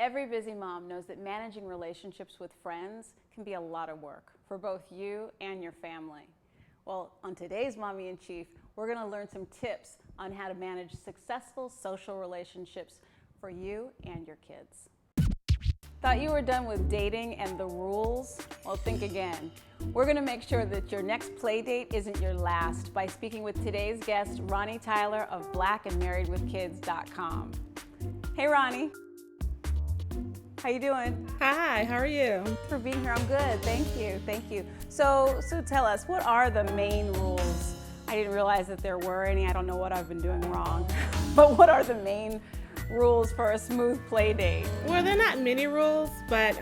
Every busy mom knows that managing relationships with friends can be a lot of work for both you and your family. Well, on today's Mommy in Chief, we're going to learn some tips on how to manage successful social relationships for you and your kids. Thought you were done with dating and the rules? Well, think again. We're going to make sure that your next play date isn't your last by speaking with today's guest, Ronnie Tyler of blackandmarriedwithkids.com. Hey, Ronnie. How you doing? Hi, how are you? Thanks for being here. I'm good. Thank you. So tell us, what are the main rules? I didn't realize that there were any. I don't know what I've been doing wrong. But what are the main rules for a smooth play date? Well, there are not many rules, but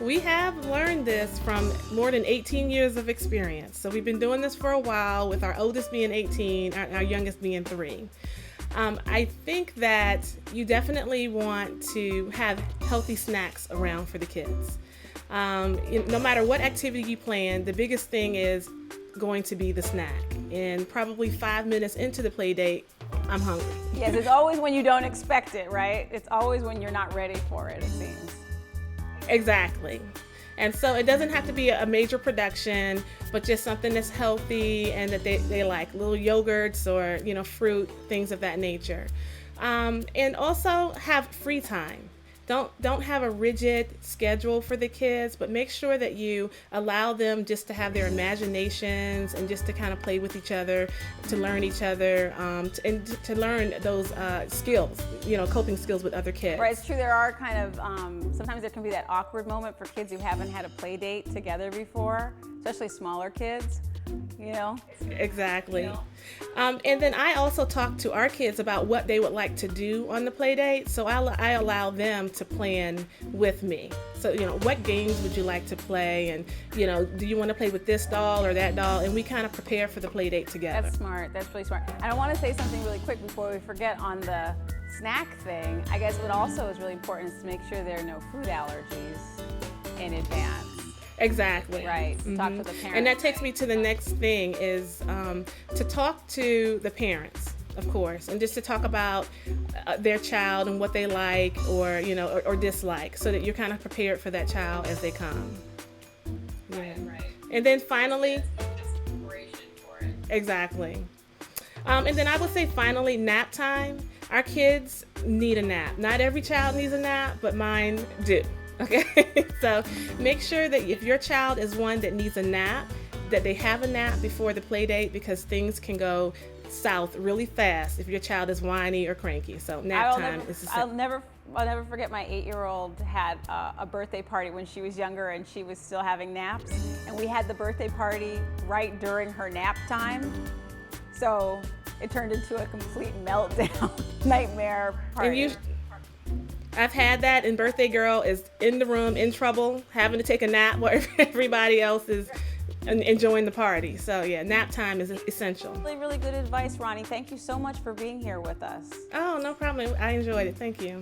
we have learned this from more than 18 years of experience. So we've been doing this for a while, with our oldest being 18, our youngest being 3. I think that you definitely want to have healthy snacks around for the kids. No matter what activity you plan, the biggest thing is going to be the snack. And probably 5 minutes into the play date, I'm hungry. Yes, it's always when you don't expect it, right? It's always when you're not ready for it, it seems. Exactly. And so it doesn't have to be a major production, but just something that's healthy and that they like, little yogurts or, fruit, things of that nature. And also have free time. Don't have a rigid schedule for the kids, but make sure that you allow them just to have their imaginations and just to kind of play with each other, to learn each other, and to learn those skills, coping skills with other kids. Right, it's true. There are kind of, sometimes there can be that awkward moment for kids who haven't had a play date together before, especially smaller kids. Exactly. And then I also talk to our kids about what they would like to do on the play date. So I allow them to plan with me. So, what games would you like to play? And, do you want to play with this doll or that doll? And we kind of prepare for the play date together. That's smart. That's really smart. And I want to say something really quick before we forget on the snack thing. I guess what also is really important is to make sure there are no food allergies in advance. Exactly. Right. Talk to the parents. And that takes me to the next thing is to talk to the parents, of course, and just to talk about their child and what they like or dislike, so that you're kind of prepared for that child as they come. Right. And then finally, just preparation for it. Exactly. And then I would say finally, nap time. Our kids need a nap. Not every child needs a nap, but mine do. Okay, so make sure that if your child is one that needs a nap, that they have a nap before the play date, because things can go south really fast if your child is whiny or cranky. So nap time is I'll never forget my 8-year-old had a birthday party when she was younger and she was still having naps, and we had the birthday party right during her nap time. So it turned into a complete meltdown, nightmare party. I've had that, and birthday girl is in the room in trouble, having to take a nap while everybody else is enjoying the party. So yeah, nap time is essential. Really good advice, Ronnie. Thank you so much for being here with us. Oh, no problem. I enjoyed it. Thank you.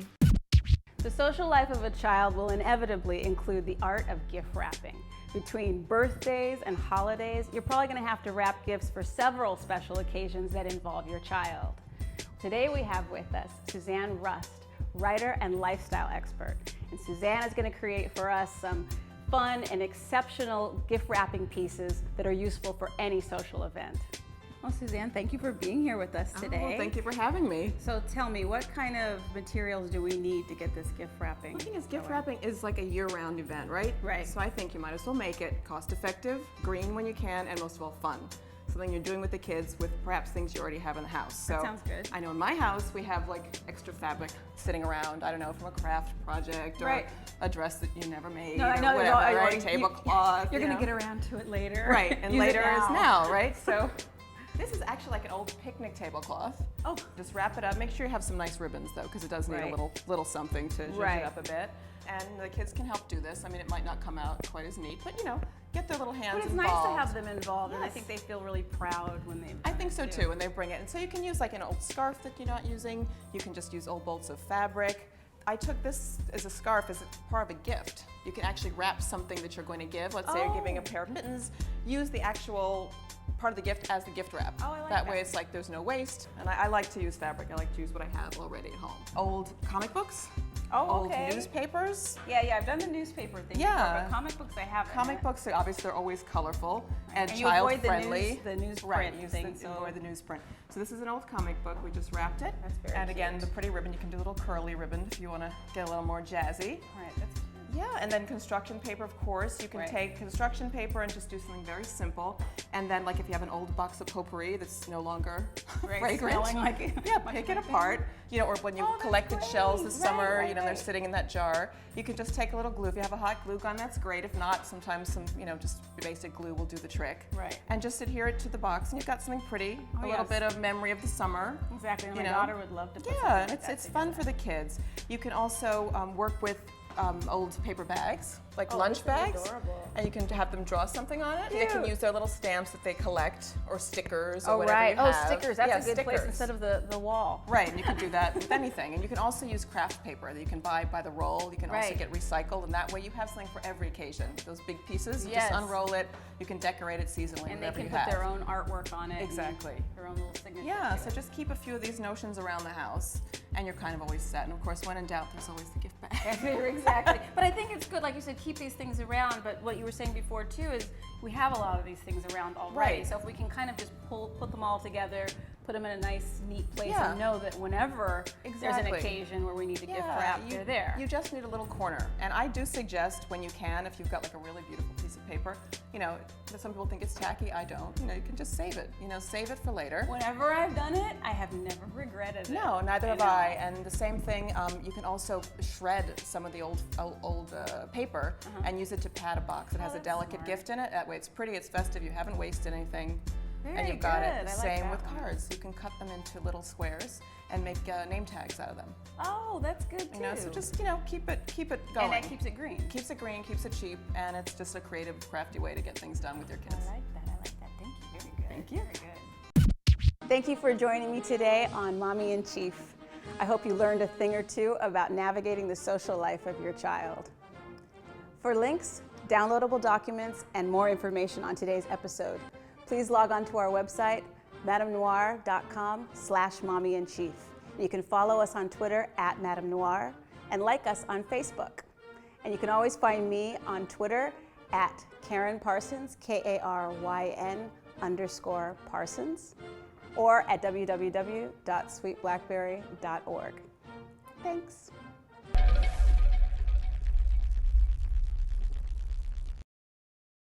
The social life of a child will inevitably include the art of gift wrapping. Between birthdays and holidays, you're probably going to have to wrap gifts for several special occasions that involve your child. Today we have with us Suzanne Rust, writer and lifestyle expert. And Suzanne is going to create for us some fun and exceptional gift wrapping pieces that are useful for any social event. Well, Suzanne, thank you for being here with us today. Oh, thank you for having me. So tell me, what kind of materials do we need to get this gift wrapping? The thing is, gift wrapping is like a year-round event, right? Right. So I think you might as well make it cost-effective, green when you can, and most of all fun. Something you're doing with the kids with perhaps things you already have in the house. So that sounds good. I know in my house we have like extra fabric sitting around, I don't know, from a craft project or a dress that you never made or whatever, right? Tablecloth. You're going to get around to it later. Right, and later is now, right? So this is actually like an old picnic tablecloth. Oh. Just wrap it up. Make sure you have some nice ribbons though, because it does need a little something to zhuzh it up a bit. And the kids can help do this. I mean, it might not come out quite as neat, but get their little hands involved. But it's nice to have them involved, and I think they feel really proud when they I think so too, when they bring it. And so you can use like an old scarf that you're not using. You can just use old bolts of fabric. I took this as a scarf as part of a gift. You can actually wrap something that you're going to give. Let's say you're giving a pair of mittens. Use the actual part of the gift as the gift wrap. Oh, I like that way it's like there's no waste. And I like to use fabric. I like to use what I have already at home. Old comic books. Oh, old okay. newspapers. Yeah, I've done the newspaper thing Yeah. before, but comic books I haven't. Comic books are obviously they're always colorful and And you avoid child-friendly. the newsprint Right, you thing, so- avoid the newsprint. So this is an old comic book. We just wrapped it. That's very And again, cute. the pretty ribbon. You can do a little curly ribbon if you want to get a little more jazzy. All right, that's Yeah, and then construction paper, of course. You can Right. take construction paper and just do something very simple. And then, like, if you have an old box of potpourri that's no longer right. fragrant, Smelling like yeah, pick it apart. You know, or when you Oh, that's collected shells this great. summer, Right, you know, they're right. sitting in that jar. You can just take a little glue. If you have a hot glue gun, that's great. If not, sometimes some, you know, just basic glue will do the trick. Right. And just adhere it to the box, and you've got something pretty. Oh, a little yes. bit of memory of the summer. Exactly. And You my know? daughter would love to put something Yeah, and like that it's fun for the kids. You can also work with old paper bags, like Oh, lunch this is bags, adorable. and you can have them draw something on it. They can Cute. use their little stamps that they collect, or stickers, or Oh, whatever right. you have. Oh, stickers. That's Yeah, a good place stickers. instead of the wall. Right, and you can do that with anything. And you can also use craft paper that you can buy by the roll. You can also Right. get recycled, and that way you have something for every occasion. Those big pieces, you Yes. just unroll it. You can decorate it seasonally, And they whatever can you put have. their own artwork on it. Exactly. And their own little signature. Yeah, to so it. just keep a few of these notions around the house, and you're kind of always set. And of course, when in doubt, there's always the gift bag. Exactly. But I think it's good, like you said, keep these things around. But what you were saying before too is we have a lot of these things around already. Right. So if we can kind of just put them all together, put them in a nice, neat place, Yeah. and know that whenever there's an Exactly. occasion where we need a gift wrap, they're there. You just need a little corner. And I do suggest when you can, if you've got like a really beautiful piece of paper, you know, some people think it's tacky, I don't. You know, you can just save it. You know, save it for later. Whenever I've done it, I have never regretted it. No, neither have know. I. And the same thing, you can also shred some of the old paper and use it to pad a box. It has a that's delicate smart. gift in it. That way it's pretty, it's festive, you haven't wasted anything. Very and you've got it. good. The I like same that with one. cards. You can cut them into little squares and make name tags out of them. Oh, that's good too. You know, so just, you know, keep it going. and that keeps it green. Keeps it green, keeps it cheap, and it's just a creative, crafty way to get things done with your kids. I like that. Thank you. Very good. Thank you. Very good. Thank you for joining me today on Mommy in Chief. I hope you learned a thing or two about navigating the social life of your child. For links, downloadable documents, and more information on today's episode, please log on to our website, madamenoir.com/mommyinchief. You can follow us on Twitter @madamenoir and like us on Facebook. And you can always find me on Twitter @Karen Parsons, KARYN_Parsons, or at www.sweetblackberry.org. Thanks.